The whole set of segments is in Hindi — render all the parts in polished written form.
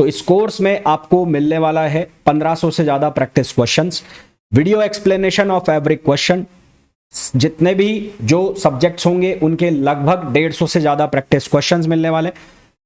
तो इस कोर्स में आपको मिलने वाला है 1500 से ज्यादा practice questions, video explanation of every question, जितने भी जो सब्जेक्ट्स होंगे उनके लगभग 150 से ज्यादा प्रैक्टिस क्वेश्चंस मिलने वाले,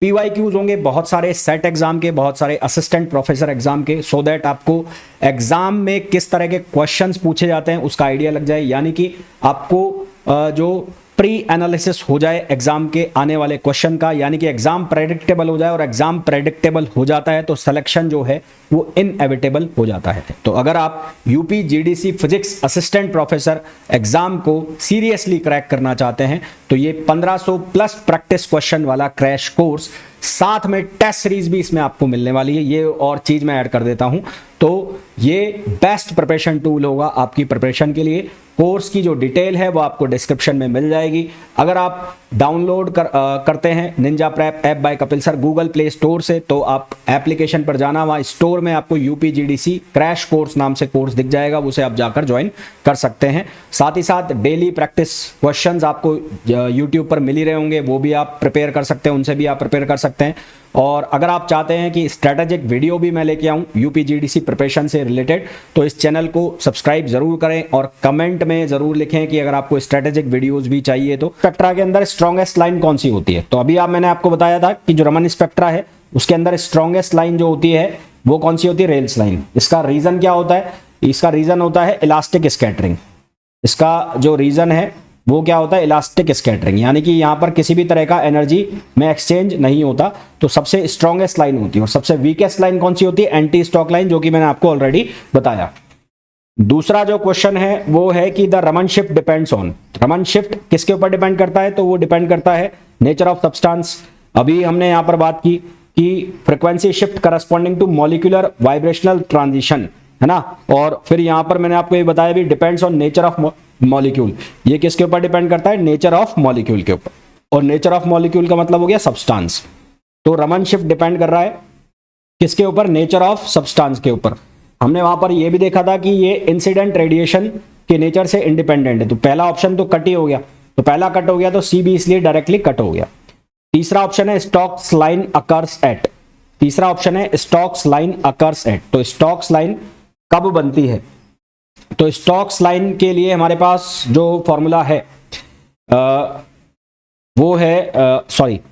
पीवाईक्यूज होंगे बहुत सारे सेट एग्जाम के, बहुत सारे असिस्टेंट प्रोफेसर एग्जाम के, सो दैट आपको एग्जाम में किस तरह के क्वेश्चंस पूछे जाते हैं उसका आइडिया लग जाए, यानी कि आपको जो प्री एनालिसिस हो जाए एग्जाम के आने वाले क्वेश्चन का, यानी कि एग्जाम प्रेडिक्टेबल हो जाए, और एग्जाम प्रेडिक्टेबल हो जाता है तो सिलेक्शन जो है वो इनएविटेबल हो जाता है। तो अगर आप UP GDC physics assistant professor exam को सीरियसली क्रैक करना चाहते हैं तो ये 1500 प्लस प्रैक्टिस क्वेश्चन वाला क्रैश कोर्स, साथ में टेस्ट सीरीज भी इसमें आपको मिलने वाली है, ये और चीज मैं ऐड कर देता हूं। तो ये बेस्ट प्रिपरेशन टूल होगा आपकी प्रिपरेशन के लिए। कोर्स की जो डिटेल है वो आपको डिस्क्रिप्शन में मिल जाएगी। अगर आप डाउनलोड करते हैं Ninja prep app by Kapil sir Google play store से, तो आप एप्लीकेशन पर जाना, वहाँ स्टोर में आपको यूपीजीडीसी क्रैश कोर्स नाम से कोर्स दिख जाएगा, उसे आप जाकर ज्वाइन कर सकते हैं। साथ ही साथ डेली प्रैक्टिस क्वेश्चंस आपको यूट्यूब पर मिल ही रहे होंगे, वो भी आप प्रिपेयर कर सकते हैं, उनसे भी आप प्रिपेयर कर सकते हैं। और अगर आप चाहते हैं कि स्ट्रेटेजिक वीडियो भी मैं लेके आऊं यूपीजीडीसी प्रिपरेशन से रिलेटेड, तो इस चैनल को सब्सक्राइब जरूर करें और कमेंट में जरूर लिखें कि अगर आपको स्ट्रेटेजिक वीडियोस भी चाहिए तो। स्पेक्ट्रा के अंदर स्ट्रॉन्गेस्ट लाइन कौन सी होती है? तो अभी मैंने आपको बताया था कि जो रमन स्पेक्ट्रा है उसके अंदर स्ट्रॉन्गेस्ट लाइन जो होती है वो कौन सी होती है? Rails line. इसका रीजन क्या होता है? इसका रीजन होता है इलास्टिक स्कैटरिंग। इसका जो रीजन है वो क्या होता है? इलास्टिक स्कैटरिंग, यानी कि यहां पर किसी भी तरह का एनर्जी में एक्सचेंज नहीं होता। तो सबसे स्ट्रॉन्गेस्ट लाइन होती है। और सबसे वीकेस्ट लाइन कौन सी होती है? एंटी स्टॉक लाइन, जो कि मैंने आपको ऑलरेडी बताया। दूसरा जो क्वेश्चन है वो है कि the Raman shift depends on. Raman shift किसके ऊपर डिपेंड करता है? तो वो डिपेंड करता है नेचर ऑफ सब्सटेंस। अभी हमने यहां पर बात की कि frequency shift corresponding to molecular vibrational transition, है ना। और फिर यहां पर मैंने आपको ये बताया भी depends on nature of molecule. ये किसके ऊपर डिपेंड करता है? नेचर ऑफ मॉलिक्यूल के ऊपर। और नेचर ऑफ मॉलिक्यूल का मतलब हो गया सब्सटेंस। तो रमन शिफ्ट डिपेंड कर रहा है किसके ऊपर? नेचर ऑफ सब्सटेंस के ऊपर। हमने वहां पर यह भी देखा था कि ये इंसिडेंट रेडिएशन के नेचर से इंडिपेंडेंट है। तो पहला ऑप्शन तो कट ही हो गया, तो पहला कट हो गया, तो सी भी इसलिए डायरेक्टली कट हो गया। तीसरा ऑप्शन है स्टोक्स लाइन अकर्स एट। तीसरा ऑप्शन है स्टोक्स लाइन अकर्स एट। तो स्टोक्स लाइन कब बनती है? तो स्टोक्स लाइन के लिए हमारे पास जो फॉर्मूला है वो है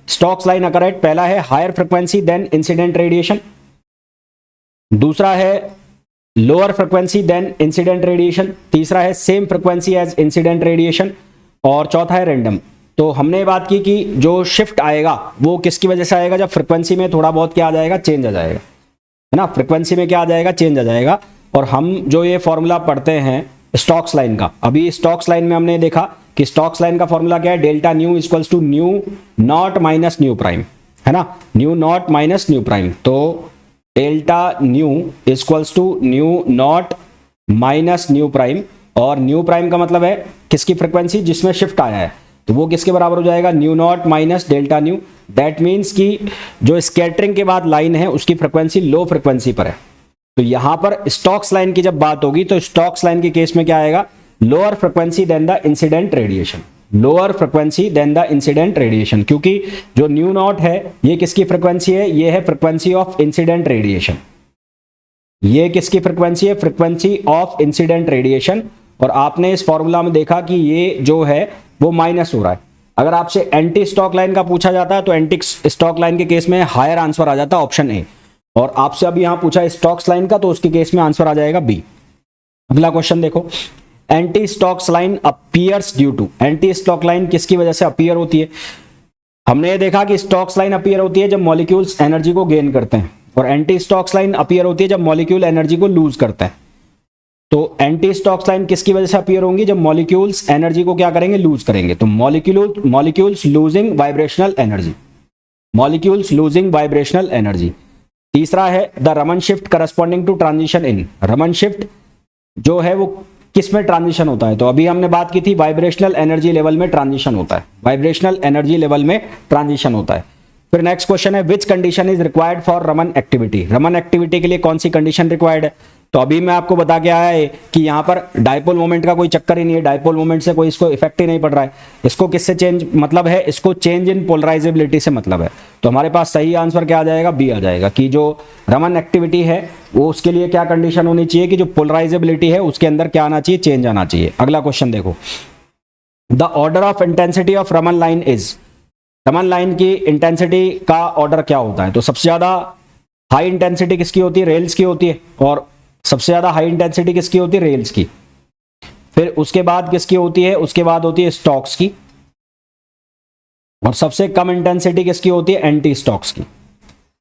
स्टोक्स लाइन अकर एट, पहला है higher frequency than incident radiation, दूसरा है lower frequency than incident radiation, तीसरा है same frequency as incident radiation, और चौथा है रैंडम। तो हमने बात की कि जो शिफ्ट आएगा वो किसकी वजह से आएगा? जब फ्रीक्वेंसी में थोड़ा बहुत क्या आ जाएगा? चेंज आ जाएगा, है ना। फ्रीक्वेंसी में क्या आ जाएगा? चेंज आ जाएगा। और हम जो ये फॉर्मूला पढ़ते हैं स्टोक्स लाइन का, अभी स्टोक्स लाइन में हमने देखा कि स्टोक्स लाइन का फॉर्मूला क्या है? Delta nu equals to nu naught minus nu prime, है ना। Nu naught minus nu prime. तो delta nu equals to nu naught minus nu prime, और न्यू प्राइम का मतलब है किसकी फ्रीक्वेंसी? जिसमें शिफ्ट आया है, तो वो किसके बराबर हो जाएगा? New naught minus delta nu. That means कि जो स्कैटरिंग के बाद लाइन है उसकी फ्रीक्वेंसी लो फ्रीक्वेंसी पर है। तो यहां पर स्टोक्स लाइन की जब बात होगी तो स्टोक्स लाइन के केस में क्या आएगा? Lower frequency than the incident radiation. Lower frequency than the incident radiation, क्योंकि जो न्यू नॉट है ये किसकी फ्रीक्वेंसी है? ये है फ्रीक्वेंसी ऑफ इंसिडेंट रेडिएशन। ये किसकी फ्रीक्वेंसी है? Frequency of incident radiation. और आपने इस फॉर्मूला में देखा कि ये जो है वो माइनस हो रहा है। अगर आपसे एंटी स्टॉक लाइन का पूछा जाता है तो एंटी स्टॉक लाइन के केस में हायर आंसर आ जाता है ऑप्शन ए, और आपसे अभी यहां पूछा स्टोक्स लाइन का तो उसके केस में आंसर आ जाएगा बी। अगला क्वेश्चन देखो, anti Stokes line appears due to. Anti stock line किसकी वजह से अपीयर होती है? हमने ये देखा कि स्टोक्स लाइन अपीयर होती है जब मॉलिक्यूल्स एनर्जी को गेन करते हैं, और एंटी स्टोक्स लाइन अपीयर होती है जब मॉलिक्यूल एनर्जी को लूज करते हैं। तो एंटी स्टोक्स लाइन किसकी वजह से अपीयर होंगी? जब मॉलिक्यूल्स एनर्जी को क्या करेंगे? लूज करेंगे। तो molecules losing vibrational energy, molecules losing vibrational energy. तीसरा है the Raman shift corresponding to transition in. Raman shift जो है वो किस में ट्रांजिशन होता है? तो अभी हमने बात की थी वाइब्रेशनल एनर्जी लेवल में ट्रांजिशन होता है, वाइब्रेशनल एनर्जी लेवल में ट्रांजिशन होता है। फिर नेक्स्ट क्वेश्चन है which condition is required for Raman activity. Raman activity के लिए कौन सी कंडीशन रिक्वायर्ड है? तो अभी मैं आपको बता के आया है कि यहाँ पर डायपोल मोमेंट का कोई चक्कर ही नहीं है, डायपोल मोमेंट से कोई इसको इफेक्ट ही नहीं पड़ रहा है। इसको किससे चेंज मतलब है, इसको चेंज इन पोलराइजेबिलिटी से मतलब है। तो हमारे पास सही आंसर क्या आ जाएगा, बी आ जाएगा कि जो रमन एक्टिविटी है वो उसके लिए क्या कंडीशन होनी चाहिए कि जो पोलराइजेबिलिटी है उसके अंदर क्या आना चाहिए, चेंज आना चाहिए। अगला क्वेश्चन देखो, the order of intensity of Raman line is, Raman line की इंटेंसिटी का ऑर्डर क्या होता है। तो सबसे ज्यादा हाई इंटेंसिटी किसकी होती है, रेल्स की होती है, और सबसे ज्यादा हाई इंटेंसिटी किसकी होती है, रेल्स की। फिर उसके बाद किसकी होती है, उसके बाद होती है स्टॉक्स की, और सबसे कम इंटेंसिटी किसकी होती है, एंटी स्टॉक्स की।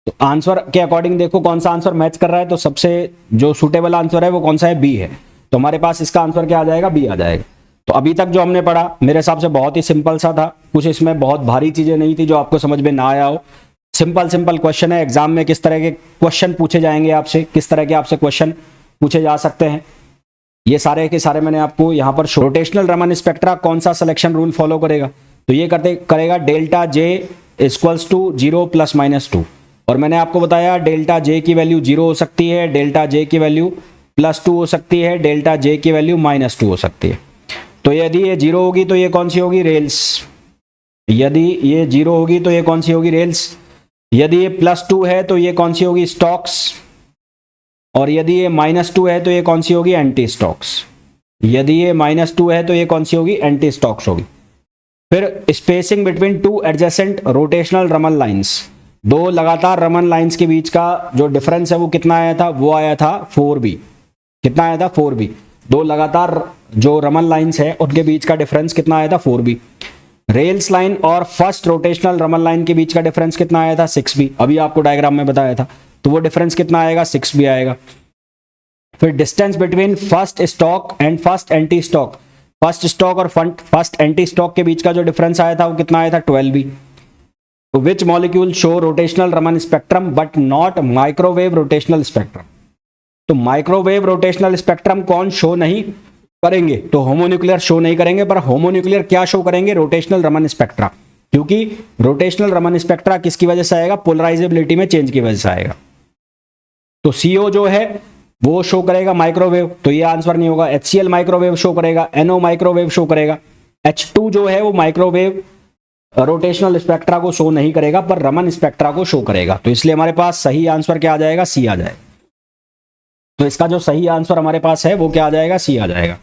तो आंसर के अकॉर्डिंग देखो कौन सा आंसर मैच कर रहा है, तो सबसे जो सुटेबल आंसर है वो कौन सा है, बी है। तो हमारे पास इसका आंसर क्या आ जाएगा, बी आ जाएगा। तो अभी तक जो हमने पढ़ा मेरे हिसाब से बहुत ही सिंपल सा था, कुछ इसमें बहुत भारी चीजें नहीं थी जो आपको समझ में ना आया हो। सिंपल सिंपल क्वेश्चन है, एग्जाम में किस तरह के क्वेश्चन पूछे जाएंगे आपसे, किस तरह के आपसे क्वेश्चन पूछे जा सकते हैं, ये सारे के सारे मैंने आपको यहाँ पर। रोटेशनल रमन स्पेक्ट्रा कौन सा सिलेक्शन रूल फॉलो करेगा, तो ये करेगा डेल्टा जे इक्वल्स टू 0 ± 2। और मैंने आपको बताया डेल्टा जे की वैल्यू 0 हो सकती है, डेल्टा जे की वैल्यू +2 हो सकती है, डेल्टा जे की वैल्यू -2 हो सकती है। तो यदि ये 0 होगी तो ये कौन सी होगी, रेल्स। यदि ये 0 होगी तो ये कौन सी होगी, रेल्स। यदि ये +2 है तो ये कौन सी होगी, स्टॉक्स। और यदि ये -2 है तो ये कौन सी होगी, एंटी स्टॉक्स। यदि ये -2 है तो ये कौन सी होगी, एंटी स्टॉक्स होगी। फिर spacing between 2 adjacent rotational Raman lines, दो लगातार रमन लाइंस के बीच का जो डिफरेंस है वो कितना आया था, वो आया था 4b। कितना आया था, 4b। दो लगातार जो रमन लाइंस है उनके बीच का डिफरेंस कितना आया था, 4b। रेल्स लाइन और फर्स्ट रोटेशनल रमन लाइन के बीच का डिफरेंस कितना आया था, 6b। अभी आपको डायग्राम में बताया था, तो वो डिफरेंस कितना आएगा, 6b आएगा। फिर distance between first stock and first anti stock, first stock और फर्स्ट एंटी स्टॉक के बीच का जो डिफरेंस आया था वो कितना आया था, 12b। Which molecule show rotational Raman spectrum but not microwave rotational spectrum. तो माइक्रोवेव रोटेशनल स्पेक्ट्रम कौन शो नहीं करेंगे, तो होमोन्यूक्लियर शो नहीं करेंगे, पर होमोन्यूक्लियर क्या शो करेंगे, रोटेशनल रमन स्पेक्ट्रा। क्योंकि रोटेशनल रमन स्पेक्ट्रा किसकी वजह से आएगा, पोलराइजेबिलिटी में चेंज की वजह से आएगा। तो CO जो है वो शो करेगा माइक्रोवेव, तो ये आंसर नहीं होगा। HCl माइक्रोवेव शो करेगा, NO माइक्रोवेव शो करेगा। H2 जो है वो माइक्रोवेव रोटेशनल स्पेक्ट्रा को शो नहीं करेगा, पर रमन स्पेक्ट्रा को शो करेगा। तो इसलिए हमारे पास सही आंसर क्या आ जाएगा, C आ जाएगा। तो इसका जो सही आंसर हमारे पास है वो क्या आ जाएगा, C आ जाएगा।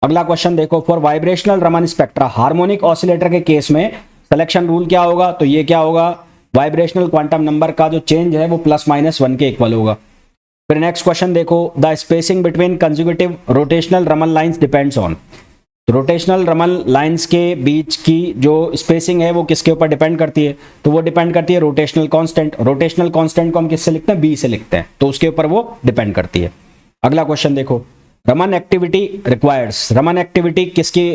अगला क्वेश्चन देखो, for vibrational Raman spectra harmonic oscillator के केस में सिलेक्शन रूल क्या होगा, तो ये क्या होगा, वाइब्रेशनल क्वांटम नंबर का जो चेंज है वो +-1 के इक्वल होगा। फिर नेक्स्ट क्वेश्चन देखो, the spacing between consecutive rotational Raman lines depends on. Rotational Raman lines के बीच की जो स्पेसिंग है वो किसके ऊपर डिपेंड करती है, तो वो डिपेंड करती है रोटेशनल कांस्टेंट। रोटेशनल कांस्टेंट को हम किससे लिखते हैं, बी से लिखते हैं, तो उसके ऊपर वो डिपेंड करती है। अगला क्वेश्चन देखो, Raman activity requires, Raman activity किसकी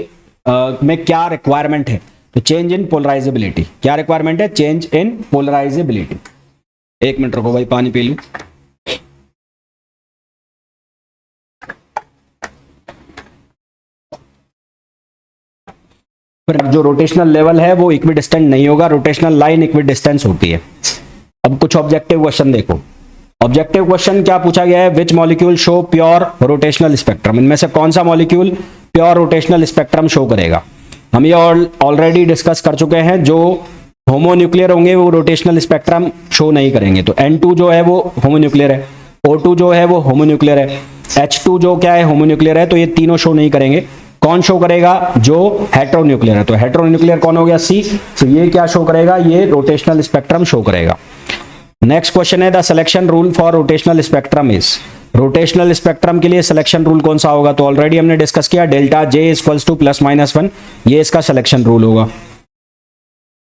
में क्या रिक्वायरमेंट है, तो चेंज इन पोलराइजेबिलिटी। क्या रिक्वायरमेंट है, चेंज इन पोलराइजेबिलिटी। एक मिनट रुको भाई, पानी पी लूं। फिर जो रोटेशनल लेवल है वो इक्विडिस्टेंट नहीं होगा, रोटेशनल लाइन इक्विडिस्टेंस होती है। अब कुछ ऑब्जेक्टिव क्वेश्चन देखो। ऑब्जेक्टिव क्वेश्चन क्या पूछा गया है, which molecule show pure rotational spectrum. इनमें से कौन सा molecule pure rotational spectrum show करेगा। हम ये ऑलरेडी डिस्कस कर चुके हैं, जो होमोन्यूक्लियर होंगे वो रोटेशनल स्पेक्ट्रम शो नहीं करेंगे। तो N2 जो है वो होमोन्यूक्लियर है, O2 जो है वो होमोन्यूक्लियर है, H2 जो क्या है होमोन्यूक्लियर है, तो ये तीनों शो नहीं करेंगे। कौन शो करेगा, जो हेटेरोन्यूक्लियर है। तो हेटेरोन्यूक्लियर कौन हो गया, C। तो ये क्या शो करेगा, ये रोटेशनल स्पेक्ट्रम शो करेगा। नेक्स्ट क्वेश्चन है, the selection rule for rotational spectrum is. Rotational spectrum के लिए सिलेक्शन रूल कौन सा होगा, तो ऑलरेडी हमने डिस्कस किया, डेल्टा जे इक्वल्स टू +-1, ये इसका सिलेक्शन रूल होगा।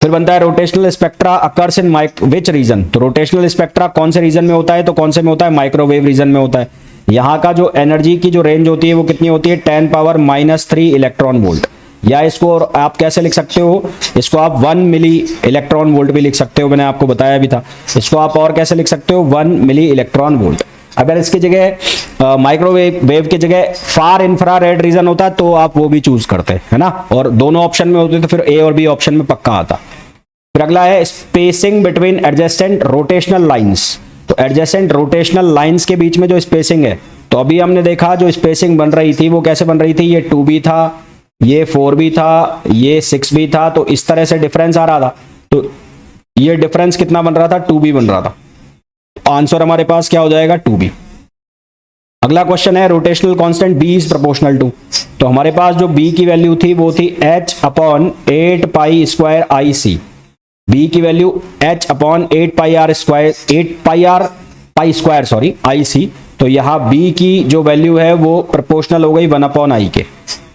फिर बनता है rotational spectra occurs in which region. तो रोटेशनल स्पेक्ट्रा कौन से रीजन में होता है, तो कौन से में होता है, माइक्रोवेव रीजन में होता है। यहाँ का जो एनर्जी की जो रेंज होती है वो कितनी होती है, 10⁻³ इलेक्ट्रॉन वोल्ट। या इसको आप कैसे लिख सकते हो, इसको आप 1 मिली इलेक्ट्रॉन वोल्ट भी लिख सकते हो, मैंने आपको बताया भी था। इसको आप और कैसे लिख सकते हो, 1 मिली इलेक्ट्रॉन वोल्ट। अगर इसकी जगह माइक्रोवेव वेव की जगह फार इंफ्रारेड रीजन होता तो आप वो भी चूज करते, है ना। और दोनों ऑप्शन में होते तो फिर A और B ऑप्शन में पक्का आता। फिर अगला है spacing between adjacent rotational lines. तो एडजेसेंट रोटेशनल लाइंस के बीच में जो स्पेसिंग है, तो अभी हमने देखा जो स्पेसिंग बन रही थी वो कैसे बन रही थी, ये 2b था, ये 4b था, ये 6b था, तो इस तरह से डिफरेंस आ रहा था। तो ये डिफरेंस कितना बन रहा था, 2b बन रहा था। आंसर हमारे पास क्या हो जाएगा, 2b। अगला क्वेश्चन है rotational constant b is proportional to. तो हमारे पास जो b की वैल्यू थी वो थी h upon 8 pi square I C. b की value h upon 8 pi R square, 8 pi square sorry I C. तो यहाँ b की जो वैल्यू है वो प्रोपोर्शनल हो गई 1 अपॉन आई के।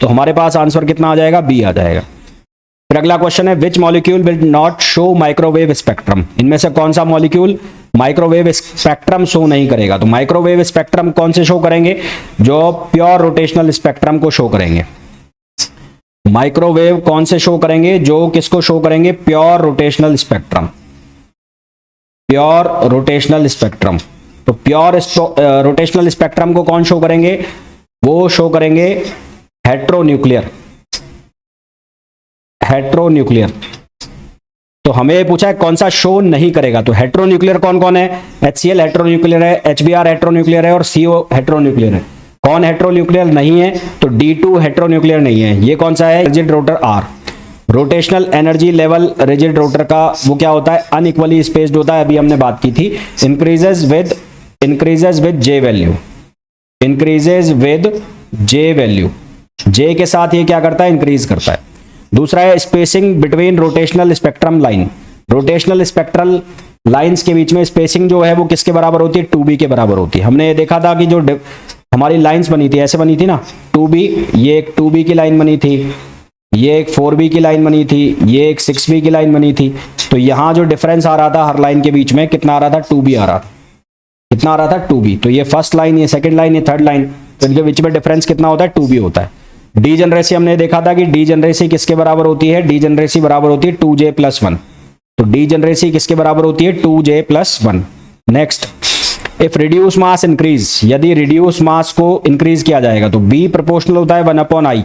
तो हमारे पास आंसर कितना आ जाएगा, b आ जाएगा। फिर अगला क्वेश्चन है which molecule will not show microwave spectrum. इनमें से कौन सा मॉलिक्यूल माइक्रोवेव स्पेक्ट्रम शो नहीं करेगा। तो माइक्रोवेव स्पेक्ट्रम कौन से शो करेंगे, जो प्योर रोटेशनल स्पेक्ट्रम को शो करेंगे। माइक्रोवेव कौन से शो करेंगे, जो किसको शो करेंगे, pure rotational spectrum. Pure rotational spectrum. तो प्योर रोटेशनल स्पेक्ट्रम को कौन शो करेंगे, वो शो करेंगे हेट्रोन्यूक्लियर। हेट्रोन्यूक्लियर। तो हमें पूछा है कौन सा शो नहीं करेगा। तो हेट्रोन्यूक्लियर कौन कौन है, HCl हेट्रोन्यूक्लियर है, HBr हेट्रोन्यूक्लियर है और CO हेट्रोन्यूक्लियर है। कौन हेट्रोन्यूक्लियर नहीं है, तो D2 हेट्रोन्यूक्लियर नहीं है। ये कौन सा है, rigid rotor R। Rotational energy level rigid rotor का वो क्या होता है, अनइक्वली स्पेस्ड होता है, अभी हमने बात की थी। Increases with J value, increases with J value. J के साथ ये क्या करता है, इंक्रीज करता है। दूसरा है spacing between rotational spectrum line. Rotational spectral lines के बीच में स्पेसिंग जो है वो किसके बराबर होती है, 2b के बराबर होती है। हमने ये देखा था कि जो हमारी लाइंस बनी थी ऐसे बनी थी ना, 2b, ये एक 2b की लाइन बनी थी, ये एक 4b की लाइन बनी थी, ये एक 6b की लाइन बनी थी। तो यहाँ जो डिफरेंस आ रहा था हर लाइन के बीच में कितना आ रहा था, 2b आ रहा था। कितना आ रहा था, 2b। तो ये फर्स्ट लाइन, ये सेकंड लाइन, ये थर्ड लाइन, तो इनके बीच में डिफरेंस कितना होता है, 2b होता है। डीजेनरेसी हमने देखा था कि डीजेनरेसी किसके बराबर होती है, डीजेनरेसी बराबर होती है 2j + 1। तो डीजेनरेसी किसके बराबर होती है, 2j + 1। Next, if reduce mass increase, यदि रिड्यूस मास को इंक्रीज किया जाएगा तो b प्रोपोर्शनल होता है 1 अपॉन आई,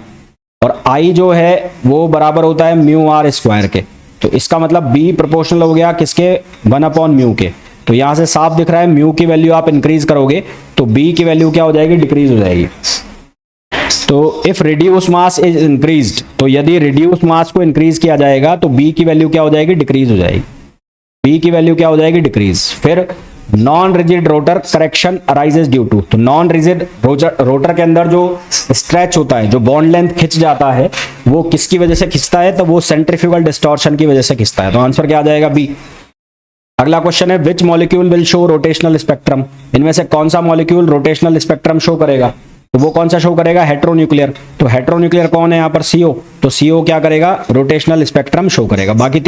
और i जो है वो बराबर होता है μr² के। तो इसका मतलब b प्रोपोर्शनल हो गया किसके, 1 अपॉन म्यू के। तो यहां से साफ दिख रहा है म्यू की वैल्यू आप इंक्रीज करोगे तो b की वैल्यू क्या हो जाएगी, डिक्रीज हो जाएगी। तो if reduce mass is increased, तो यदि रिड्यूस मास को इंक्रीज किया जाएगा तो b की वैल्यू क्या हो जाएगी, डिक्रीज हो जाएगी। b की वैल्यू क्या हो जाएगी, डिक्रीज। फिर non rigid rotor correction arises due to. तो नॉन रिजिड रोटर के अंदर जो स्ट्रेच होता है, जो बॉन्ड लेंथ खिंच जाता है, वो किसकी वजह से खिंचता है, तो वो सेंट्रीफ्यूगल डिस्टॉर्शन की वजह से खिंचता है। तो आंसर क्या आ जाएगा, बी। अगला क्वेश्चन है which molecule will show rotational spectrum. इनमें से कौन सा मॉलिक्यूल रोटेशनल स्पेक्ट्रम शो करेगा, तो वो कौन सा शो करेगा, हेट्रोन्यूक्लियर। तो हेट्रोन्यूक्लियर कौन है यहाँ पर, CO। तो CO क्या करेगा, रोटेशनल स्पेक्ट्रम शो करेगा। बाकी